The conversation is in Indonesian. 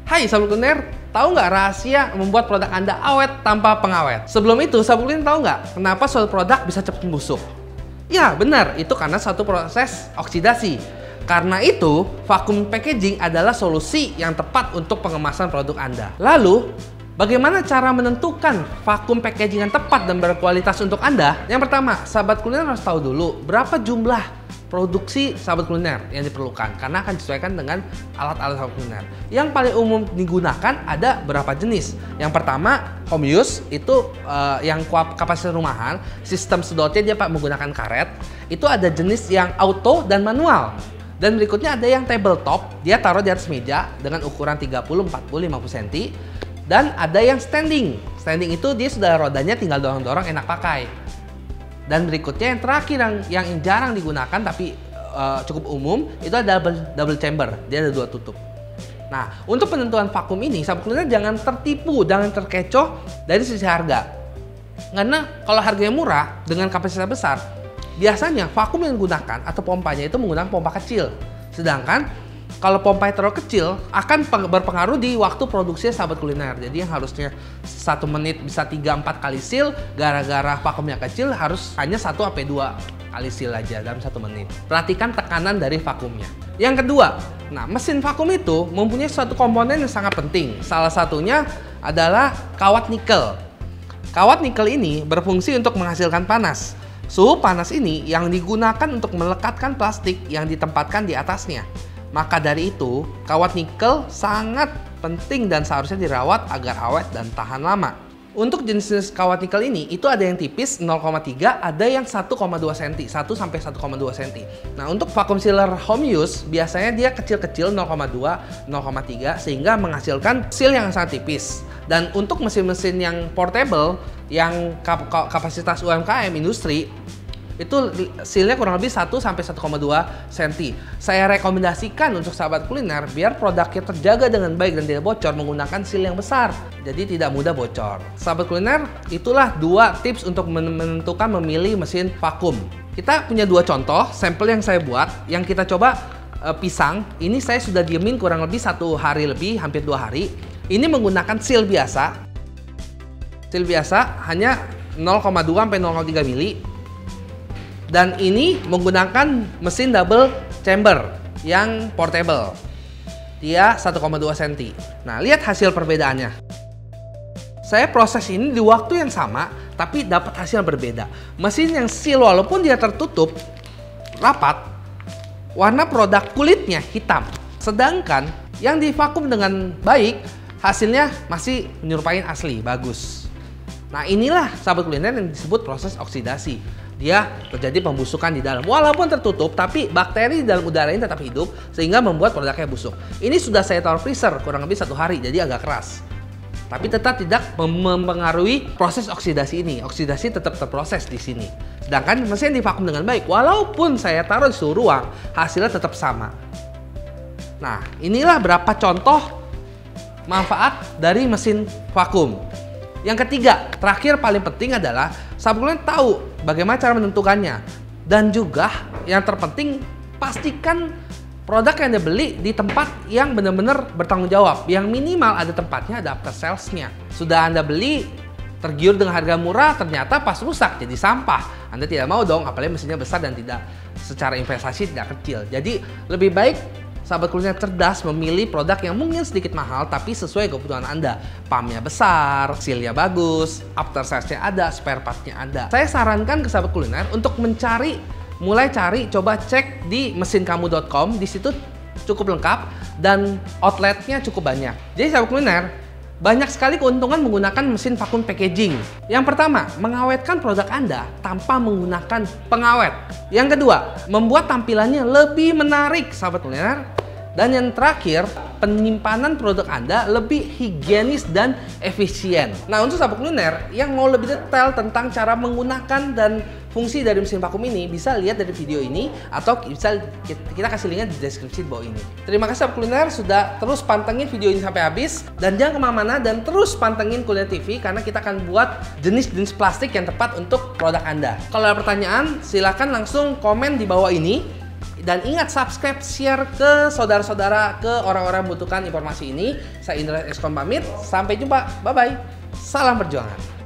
Hai sahabat kuliner, tahu nggak rahasia membuat produk Anda awet tanpa pengawet? Sebelum itu, sahabat kuliner tahu nggak kenapa suatu produk bisa cepat busuk? Ya benar, itu karena suatu proses oksidasi. Karena itu, vakum packaging adalah solusi yang tepat untuk pengemasan produk Anda. Lalu, bagaimana cara menentukan vakum packaging yang tepat dan berkualitas untuk Anda? Yang pertama, sahabat kuliner harus tahu dulu berapa jumlah produksi sahabat kuliner yang diperlukan, karena akan disesuaikan dengan alat-alat sahabat kuliner. Yang paling umum digunakan ada berapa jenis. Yang pertama, home use, itu yang kapasitas rumahan, sistem sedotnya dia menggunakan karet. Itu ada jenis yang auto dan manual. Dan berikutnya ada yang tabletop, dia taruh di atas meja dengan ukuran 30, 40, 50 cm. Dan ada yang standing. Standing itu dia sudah rodanya tinggal dorong-dorong, enak pakai. Dan berikutnya yang terakhir yang jarang digunakan tapi cukup umum, itu ada double chamber, dia ada 2 tutup. Nah, untuk penentuan vakum ini, sahabat kuliner jangan tertipu, jangan terkecoh dari sisi harga. Karena kalau harganya murah dengan kapasitas besar, biasanya vakum yang digunakan atau pompanya itu menggunakan pompa kecil. Sedangkan kalau pompa terlalu kecil akan berpengaruh di waktu produksi sahabat kuliner. Jadi yang harusnya 1 menit bisa 3-4 kali seal, gara-gara vakumnya kecil harus hanya 1-2 kali seal aja dalam 1 menit. Perhatikan tekanan dari vakumnya. Yang kedua, nah mesin vakum itu mempunyai suatu komponen yang sangat penting. Salah satunya adalah kawat nikel. Kawat nikel ini berfungsi untuk menghasilkan panas. Suhu panas ini yang digunakan untuk melekatkan plastik yang ditempatkan di atasnya. Maka dari itu, kawat nikel sangat penting dan seharusnya dirawat agar awet dan tahan lama. Untuk jenis-jenis kawat nikel ini, itu ada yang tipis 0,3, ada yang 1,2 cm, 1 sampai 1,2 cm. Nah, untuk vacuum sealer home use, biasanya dia kecil-kecil 0,2, 0,3, sehingga menghasilkan seal yang sangat tipis. Dan untuk mesin-mesin yang portable, yang kapasitas UMKM, industri, itu sealnya kurang lebih 1 sampai 1,2 cm. Saya rekomendasikan untuk sahabat kuliner biar produknya terjaga dengan baik dan tidak bocor menggunakan seal yang besar. Jadi tidak mudah bocor. Sahabat kuliner, itulah 2 tips untuk menentukan memilih mesin vakum. Kita punya 2 contoh sampel yang saya buat. Yang kita coba pisang. Ini saya sudah diemin kurang lebih 1 hari lebih, hampir 2 hari. Ini menggunakan seal biasa. Seal biasa hanya 0,2 sampai 0,3 mili. Dan ini menggunakan mesin double chamber yang portable. Dia 1,2 cm. Nah, lihat hasil perbedaannya. Saya proses ini di waktu yang sama, tapi dapat hasil yang berbeda. Mesin yang seal walaupun dia tertutup rapat, warna produk kulitnya hitam. Sedangkan yang divakum dengan baik, hasilnya masih menyerupai asli, bagus. Nah, inilah sahabat kuliner yang disebut proses oksidasi. Dia terjadi pembusukan di dalam. Walaupun tertutup, tapi bakteri di dalam udara ini tetap hidup sehingga membuat produknya busuk. Ini sudah saya taruh freezer kurang lebih 1 hari, jadi agak keras. Tapi tetap tidak mempengaruhi proses oksidasi ini. Oksidasi tetap terproses di sini. Sedangkan mesin divakum dengan baik. Walaupun saya taruh di suhu ruang, hasilnya tetap sama. Nah, inilah berapa contoh manfaat dari mesin vakum. Yang ketiga, terakhir paling penting adalah sahabat kuliner tahu bagaimana cara menentukannya. Dan juga yang terpenting, pastikan produk yang Anda beli di tempat yang benar-benar bertanggung jawab. Yang minimal ada tempatnya, ada after sales-nya. Sudah Anda beli, tergiur dengan harga murah, ternyata pas rusak jadi sampah. Anda tidak mau dong, apalagi mesinnya besar dan tidak secara investasi tidak kecil. Jadi lebih baik sahabat kuliner cerdas memilih produk yang mungkin sedikit mahal tapi sesuai kebutuhan Anda. Pumpnya besar, sealnya bagus, after sales-nya ada, spare part-nya ada. Saya sarankan ke sahabat kuliner untuk coba cek di mesinkamu.com. Di situ cukup lengkap dan outletnya cukup banyak. Jadi sahabat kuliner, banyak sekali keuntungan menggunakan mesin vakum packaging. Yang pertama, mengawetkan produk Anda tanpa menggunakan pengawet. Yang kedua, membuat tampilannya lebih menarik sahabat kuliner. Dan yang terakhir, penyimpanan produk Anda lebih higienis dan efisien. Nah, untuk sahabat kuliner yang mau lebih detail tentang cara menggunakan dan fungsi dari mesin vakum ini, bisa lihat dari video ini atau bisa kita kasih linknya di deskripsi di bawah ini. Terima kasih sahabat kuliner sudah terus pantengin video ini sampai habis, dan jangan kemana-mana dan terus pantengin Kuliner TV karena kita akan buat jenis-jenis plastik yang tepat untuk produk Anda. Kalau ada pertanyaan, silahkan langsung komen di bawah ini. Dan ingat subscribe, share ke saudara-saudara, ke orang-orang yang membutuhkan informasi ini. Saya Indra Eskom pamit, sampai jumpa, bye-bye. Salam perjuangan.